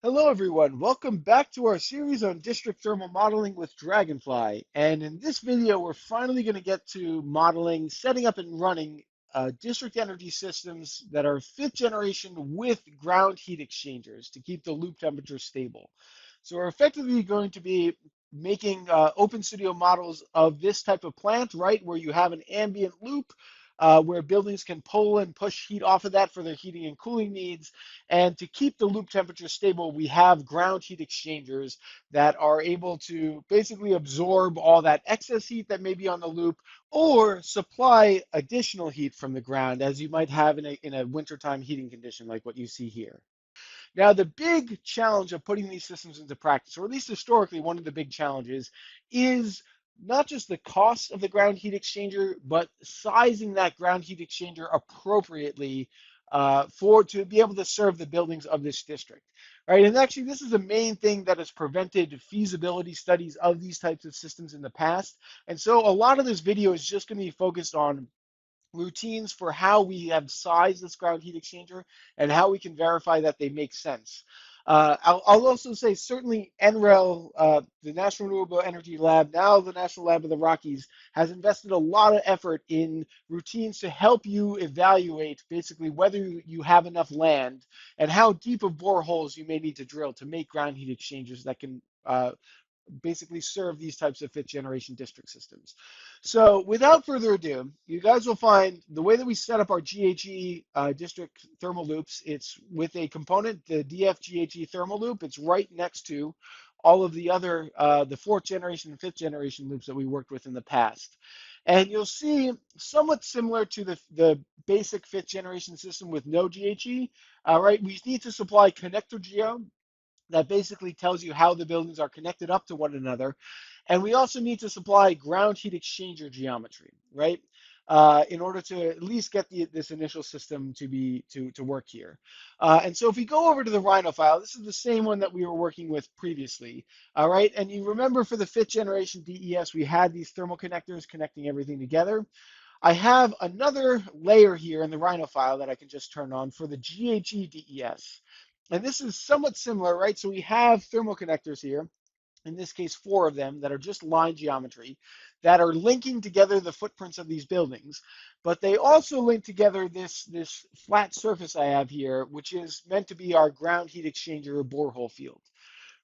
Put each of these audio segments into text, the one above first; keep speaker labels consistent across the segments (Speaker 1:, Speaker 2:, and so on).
Speaker 1: Hello everyone, welcome back to our series on district thermal modeling with Dragonfly. And in this video, we're finally going to get to modeling, setting up and running district energy systems that are fifth generation with ground heat exchangers to keep the loop temperature stable. So we're effectively going to be making OpenStudio models of this type of plant, right, where you have an ambient loop where buildings can pull and push heat off of that for their heating and cooling needs. And to keep the loop temperature stable, we have ground heat exchangers that are able to basically absorb all that excess heat that may be on the loop or supply additional heat from the ground as you might have in a wintertime heating condition like what you see here. Now, the big challenge of putting these systems into practice, or at least historically, one of the big challenges is not just the cost of the ground heat exchanger, but sizing that ground heat exchanger appropriately for to be able to serve the buildings of this district, right? And actually, this is the main thing that has prevented feasibility studies of these types of systems in the past. And so, a lot of this video is just going to be focused on routines for how we have sized this ground heat exchanger and how we can verify that they make sense. I'll also say certainly NREL, the National Renewable Energy Lab, now the National Lab of the Rockies, has invested a lot of effort in routines to help you evaluate basically whether you have enough land and how deep of boreholes you may need to drill to make ground heat exchangers that can basically serve these types of fifth generation district systems. So without further ado, you guys will find the way that we set up our GHE district thermal loops, it's with a component, the DF GHE thermal loop. It's right next to all of the other, the fourth generation and fifth generation loops that we worked with in the past. And you'll see somewhat similar to the basic fifth generation system with no GHE, right? We need to supply connector geo that basically tells you how the buildings are connected up to one another. And we also need to supply ground heat exchanger geometry, right? In order to at least get this initial system to work here. And so if we go over to the Rhino file, this is the same one that we were working with previously, all right? And you remember for the fifth generation DES, we had these thermal connectors connecting everything together. I have another layer here in the Rhino file that I can just turn on for the GHE DES. And this is somewhat similar, right? So we have thermal connectors here, in this case, four of them that are just line geometry that are linking together the footprints of these buildings. But they also link together this flat surface I have here, which is meant to be our ground heat exchanger or borehole field.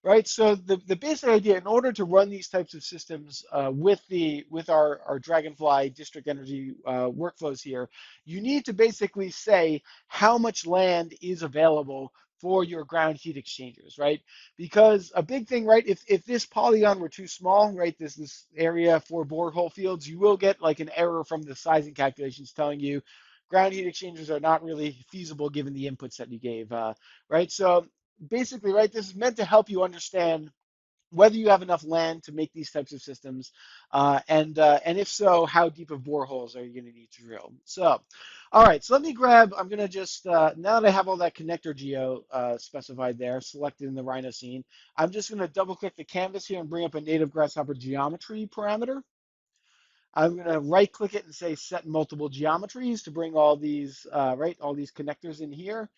Speaker 1: Right, so the basic idea, in order to run these types of systems with our Dragonfly district energy workflows here, you need to basically say how much land is available for your ground heat exchangers, right? Because a big thing, right, if this polygon were too small, right, this area for borehole fields, you will get like an error from the sizing calculations telling you ground heat exchangers are not really feasible given the inputs that you gave, right? So basically, right, this is meant to help you understand whether you have enough land to make these types of systems, and if so, how deep of boreholes are you going to need to drill? So, all right, so let me grab. I'm going to just now that I have all that connector geo specified there, selected in the Rhino scene, I'm just going to double click the canvas here and bring up a native Grasshopper geometry parameter. I'm going to right click it and say set multiple geometries to bring all these all these connectors in here.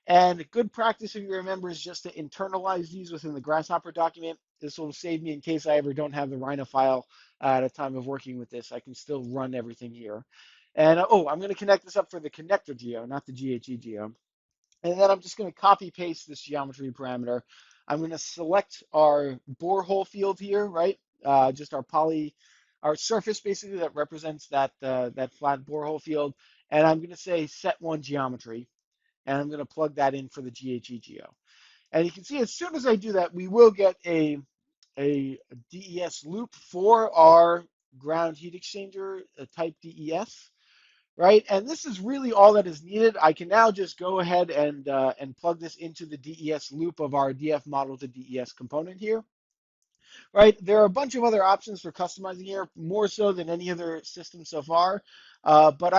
Speaker 1: And good practice, if you remember, is just to internalize these within the Grasshopper document. This will save me in case I ever don't have the Rhino file at a time of working with this. I can still run everything here. And oh, I'm going to connect this up for the connector geo, not the GHE geo. And then I'm just going to copy paste this geometry parameter. I'm going to select our borehole field here, right? Just our surface basically that represents that flat borehole field. And I'm going to say set one geometry, and I'm going to plug that in for the GHE geo. And you can see as soon as I do that, we will get a DES loop for our ground heat exchanger type DES, right? And this is really all that is needed. I can now just go ahead and plug this into the DES loop of our DF model to DES component here, right? There are a bunch of other options for customizing here, more so than any other system so far. But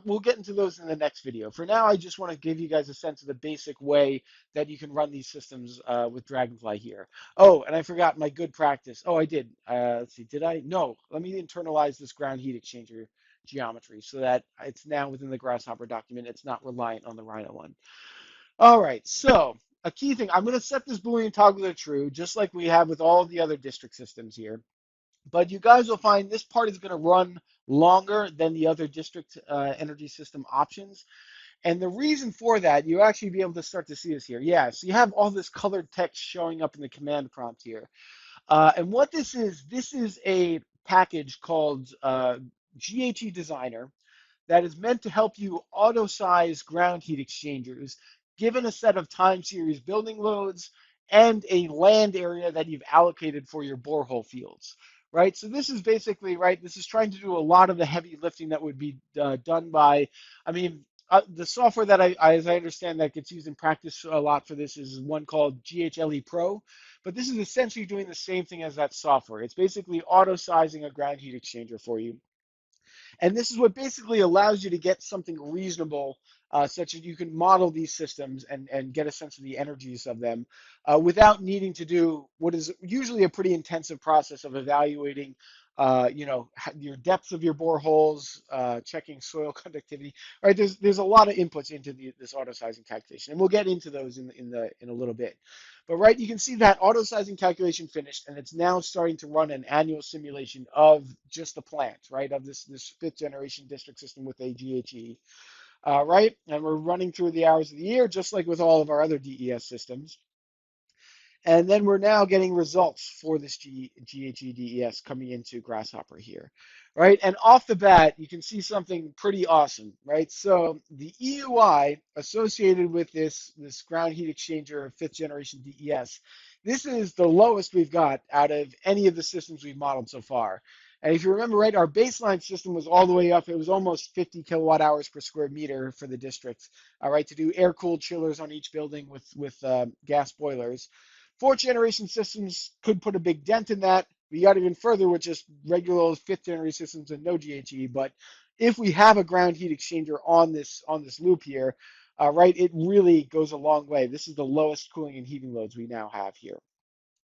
Speaker 1: we'll get into those in the next video. For now, I just want to give you guys a sense of the basic way that you can run these systems with Dragonfly here. Oh, and I forgot my good practice. Oh, I did. Let's see, did I? No, let me internalize this ground heat exchanger geometry so that it's now within the Grasshopper document. It's not reliant on the Rhino one. All right, so a key thing, I'm going to set this Boolean toggle to true, just like we have with all of the other district systems here. But you guys will find this part is going to run longer than the other district energy system options. And the reason for that, you actually be able to start to see this here. Yeah, so you have all this colored text showing up in the command prompt here. And what this is a package called GHEDesigner that is meant to help you auto size ground heat exchangers given a set of time series building loads and a land area that you've allocated for your borehole fields, right? So this is basically, right, this is trying to do a lot of the heavy lifting that would be done by, I mean, the software that as I understand, that gets used in practice a lot for this is one called GHLE Pro, but this is essentially doing the same thing as that software. It's basically auto sizing a ground heat exchanger for you. And this is what basically allows you to get something reasonable, such that you can model these systems and get a sense of the energies of them without needing to do what is usually a pretty intensive process of evaluating, your depth of your boreholes, checking soil conductivity. Right? There's a lot of inputs into this auto sizing calculation, and we'll get into those in a little bit. But right, you can see that auto sizing calculation finished, and it's now starting to run an annual simulation of just the plant, right, of this fifth generation district system with a GHE, right? And we're running through the hours of the year, just like with all of our other DES systems. And then we're now getting results for this GHE DES coming into Grasshopper here, right? And off the bat, you can see something pretty awesome, right? So the EUI associated with this ground heat exchanger fifth generation DES, this is the lowest we've got out of any of the systems we've modeled so far. And if you remember, right, our baseline system was all the way up. It was almost 50 kilowatt hours per square meter for the district, all right, to do air-cooled chillers on each building with gas boilers. Fourth generation systems could put a big dent in that. We got even further with just regular fifth generation systems and no GHE. But if we have a ground heat exchanger on this loop here, right, it really goes a long way. This is the lowest cooling and heating loads we now have here.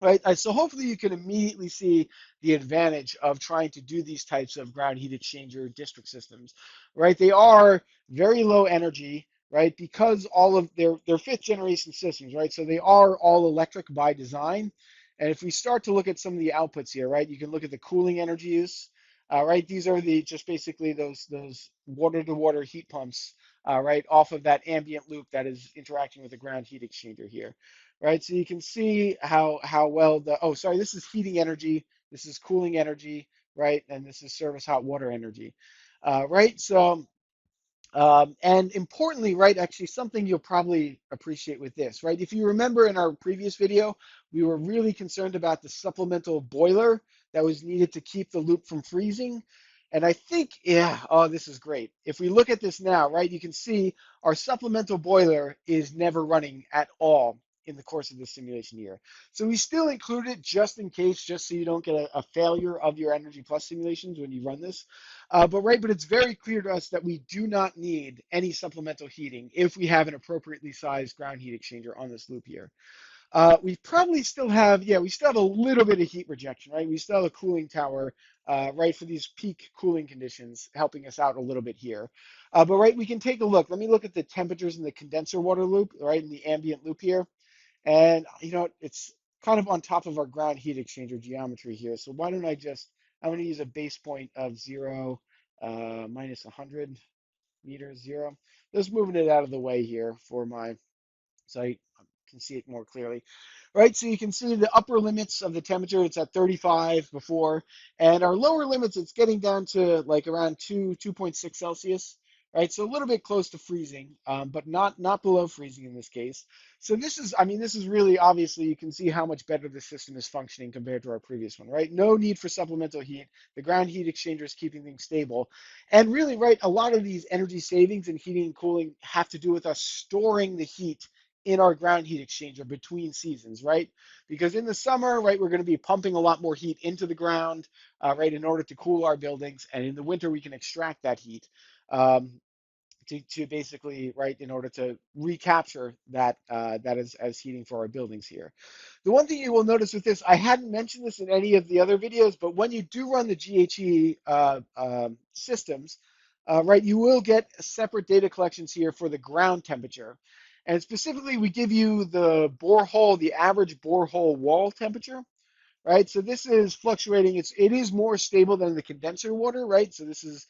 Speaker 1: Right, so hopefully you can immediately see the advantage of trying to do these types of ground heat exchanger district systems, right? They are very low energy, right? Because all of their fifth generation systems, right? So they are all electric by design. And if we start to look at some of the outputs here, right? You can look at the cooling energy use, right? These are just basically those water to water heat pumps, right? Off of that ambient loop that is interacting with the ground heat exchanger here, right? So you can see how well this is heating energy, this is cooling energy, right? And this is service hot water energy, right? So and importantly, right, actually something you'll probably appreciate with this, right? If you remember in our previous video, we were really concerned about the supplemental boiler that was needed to keep the loop from freezing. And I think, yeah, oh, this is great. If we look at this now, right, you can see our supplemental boiler is never running at all in the course of this simulation year. So we still include it just in case, just so you don't get a failure of your Energy Plus simulations when you run this. But it's very clear to us that we do not need any supplemental heating if we have an appropriately sized ground heat exchanger on this loop here. We probably still have, we still have a little bit of heat rejection, right? We still have a cooling tower, right, for these peak cooling conditions, helping us out a little bit here. But right, we can take a look. Let me look at the temperatures in the condenser water loop, right, in the ambient loop here. And, it's kind of on top of our ground heat exchanger geometry here. So why don't I'm going to use a base point of 0 minus 100 meters, 0. Just moving it out of the way here so I can see it more clearly. Right, so you can see the upper limits of the temperature, it's at 35 before, and our lower limits, it's getting down to like around 2.6 Celsius, right? So a little bit close to freezing, but not below freezing in this case. So this is really obviously, you can see how much better the system is functioning compared to our previous one, right? No need for supplemental heat. The ground heat exchanger is keeping things stable. And really, right, a lot of these energy savings and heating and cooling have to do with us storing the heat in our ground heat exchanger between seasons, right? Because in the summer, right, we're going to be pumping a lot more heat into the ground, right, in order to cool our buildings. And in the winter, we can extract that heat to basically, right, in order to recapture that as heating for our buildings here. The one thing you will notice with this, I hadn't mentioned this in any of the other videos, but when you do run the GHE systems, right, you will get separate data collections here for the ground temperature. And specifically, we give you the borehole, the average borehole wall temperature, right? So this is fluctuating. It is more stable than the condenser water, right? So this is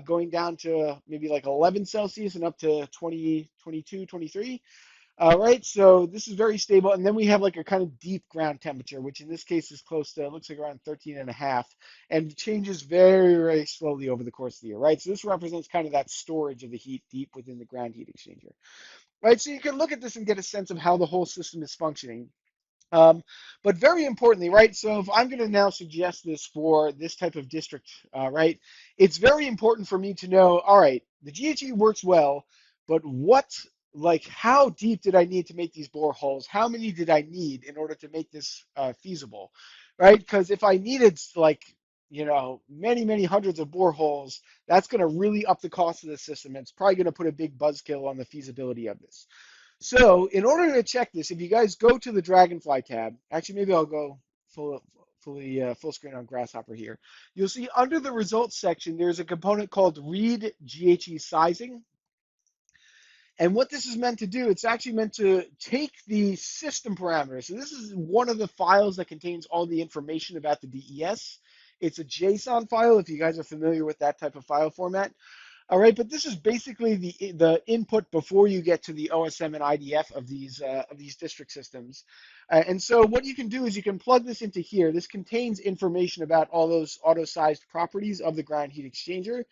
Speaker 1: going down to maybe like 11 Celsius and up to 20, 22, 23. Right, so this is very stable. And then we have like a kind of deep ground temperature, which in this case is close to, it looks like around 13 and a half, and changes very, very slowly over the course of the year, right? So this represents kind of that storage of the heat deep within the ground heat exchanger, right? So you can look at this and get a sense of how the whole system is functioning. Um, but very importantly, right? So if I'm going to now suggest this for this type of district, right? It's very important for me to know, all right, the GHE works well, but like, how deep did I need to make these boreholes? How many did I need in order to make this feasible, right? Because if I needed like, many, many hundreds of boreholes, that's going to really up the cost of the system. And it's probably going to put a big buzzkill on the feasibility of this. So in order to check this, if you guys go to the Dragonfly tab, actually maybe I'll go full screen on Grasshopper here. You'll see under the results section, there's a component called read GHE sizing. And what this is meant to do, it's actually meant to take the system parameters. So this is one of the files that contains all the information about the DES. It's a JSON file, if you guys are familiar with that type of file format. All right, but this is basically the input before you get to the OSM and IDF of these district systems. And so what you can do is you can plug this into here. This contains information about all those auto-sized properties of the ground heat exchanger.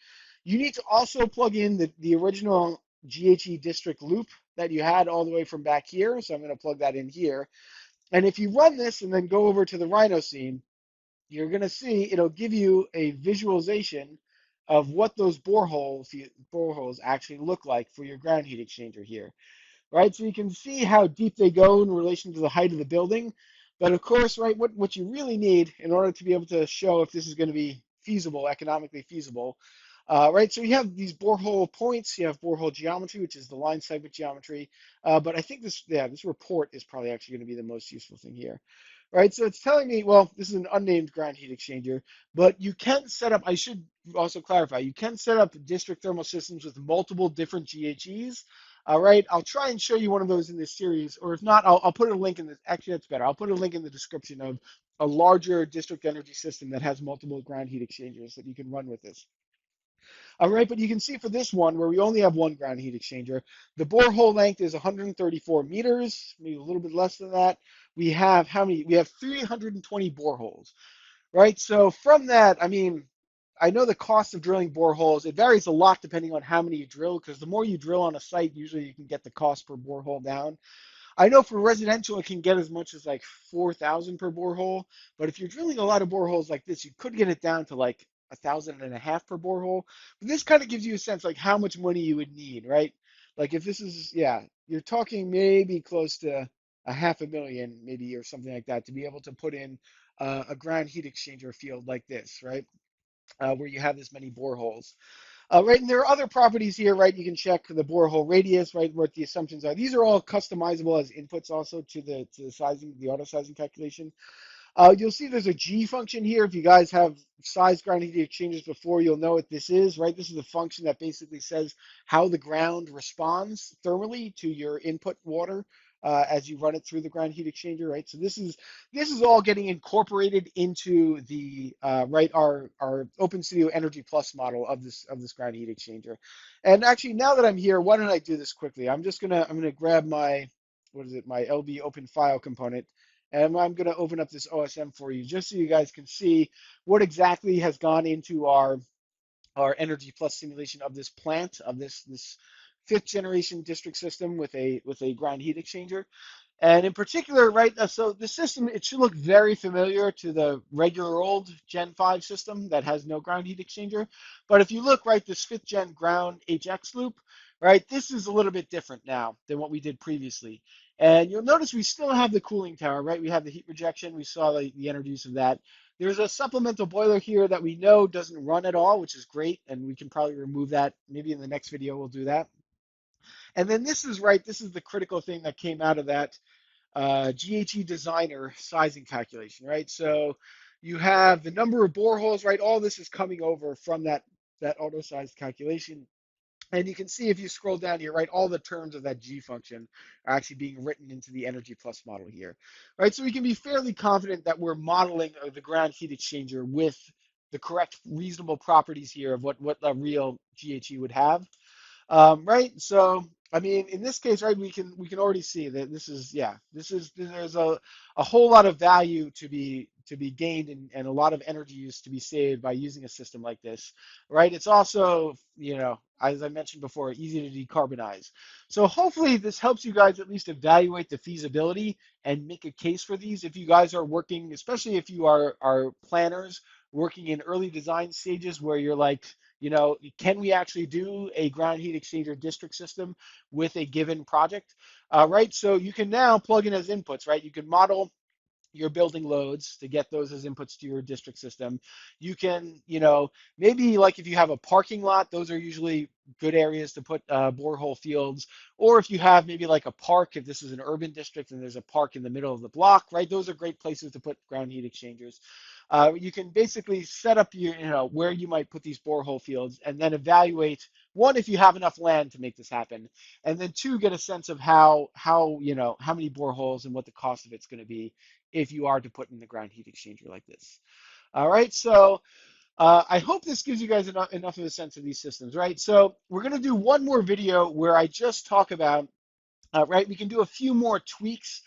Speaker 1: You need to also plug in the original GHE district loop that you had all the way from back here. So I'm going to plug that in here. And if you run this and then go over to the Rhino scene, you're going to see it'll give you a visualization of what those boreholes actually look like for your ground heat exchanger here, right? So you can see how deep they go in relation to the height of the building. But of course, right, what you really need in order to be able to show if this is going to be feasible, economically feasible, right? So you have these borehole points, you have borehole geometry, which is the line segment geometry. But I think this report is probably actually going to be the most useful thing here. Right, so it's telling me, well, this is an unnamed ground heat exchanger, but you can set up, I should also clarify, you can set up district thermal systems with multiple different GHEs. All right, I'll try and show you one of those in this series, or if not, I'll put a link in the, actually that's better. I'll put a link in the description of a larger district energy system that has multiple ground heat exchangers that you can run with this. All right, but you can see for this one where we only have one ground heat exchanger, the borehole length is 134 meters, maybe a little bit less than that. We have how many? We have 320 boreholes, right? So from that, I mean, I know the cost of drilling boreholes, it varies a lot depending on how many you drill, because the more you drill on a site, usually you can get the cost per borehole down. I know for residential, it can get as much as like 4,000 per borehole. But if you're drilling a lot of boreholes like this, you could get it down to like 1,500 per borehole. But this kind of gives you a sense like how much money you would need, right? Like if this is, yeah, you're talking maybe close to a 500,000, maybe, or something like that, to be able to put in a ground heat exchanger field like this, right? Where you have this many boreholes. Right, and there are other properties here, right? You can check the borehole radius, right, what the assumptions are. These are all customizable as inputs also to the sizing, the auto sizing calculation. You'll see there's a G function here. If you guys have sized ground heat exchangers before, you'll know what this is, right? This is a function that basically says how the ground responds thermally to your input water as you run it through the ground heat exchanger, right? So this is all getting incorporated into the right our OpenStudio Energy Plus model of this ground heat exchanger. And actually, now that I'm here, why don't I do this quickly? I'm gonna grab my my LB open file component. And I'm going to open up this OSM for you just so you guys can see what exactly has gone into our Energy Plus simulation of this plant, of this fifth generation district system with a ground heat exchanger. And in particular, right, so the system, it should look very familiar to the regular old Gen 5 system that has no ground heat exchanger. But if you look, right, this fifth gen ground HX loop, right, this is a little bit different now than what we did previously. And you'll notice we still have the cooling tower, right? We have the heat rejection. We saw the energy use of that. There's a supplemental boiler here that we know doesn't run at all, which is great. And we can probably remove that. Maybe in the next video, we'll do that. And then this is right. This is the critical thing that came out of that GHEDesigner sizing calculation, right? So you have the number of boreholes, right? All this is coming over from that auto-sized calculation. And you can see if you scroll down here, right, all the terms of that G function are actually being written into the Energy Plus model here, right? So we can be fairly confident that we're modeling the ground heat exchanger with the correct reasonable properties here of what a real GHE would have. Right? So, I mean, in this case, right, we can already see that this is, yeah, there's a whole lot of value to be gained, and a lot of energy use to be saved by using a system like this, right? It's also, as I mentioned before, easy to decarbonize. So hopefully this helps you guys at least evaluate the feasibility and make a case for these if you guys are working, especially if you are planners working in early design stages where you're like, can we actually do a ground heat exchanger district system with a given project, right? So you can now plug in as inputs, right? You can model your building loads to get those as inputs to your district system. You can, maybe like if you have a parking lot, those are usually good areas to put borehole fields. Or if you have maybe like a park, if this is an urban district and there's a park in the middle of the block, right? Those are great places to put ground heat exchangers. You can basically set up where you might put these borehole fields and then evaluate one, if you have enough land to make this happen, and then two, get a sense of how many boreholes and what the cost of it's going to be if you are to put in the ground heat exchanger like this. All right, so I hope this gives you guys enough of a sense of these systems, right? So we're going to do one more video where I just talk about, right, we can do a few more tweaks.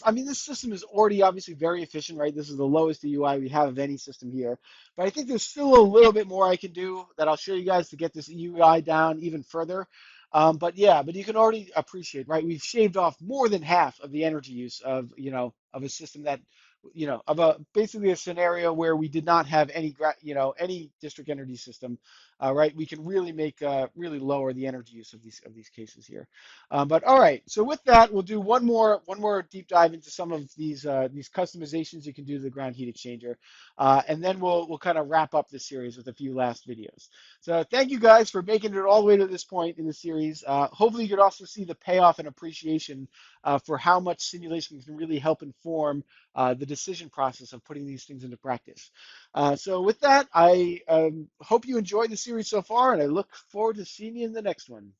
Speaker 1: I mean, this system is already obviously very efficient, right? This is the lowest UI we have of any system here. But I think there's still a little bit more I can do that I'll show you guys to get this UI down even further. But yeah, but you can already appreciate, right? We've shaved off more than half of the energy use of a system that, of basically a scenario where we did not have any district energy system, right? We can really really lower the energy use of these cases here. But all right, so with that, we'll do one more deep dive into some of these customizations you can do to the ground heat exchanger, and then we'll kind of wrap up this series with a few last videos. So thank you guys for making it all the way to this point in the series. Hopefully, you could also see the payoff and appreciation for how much simulation can really help inform the decision process of putting these things into practice. So with that, I hope you enjoyed the series so far, and I look forward to seeing you in the next one.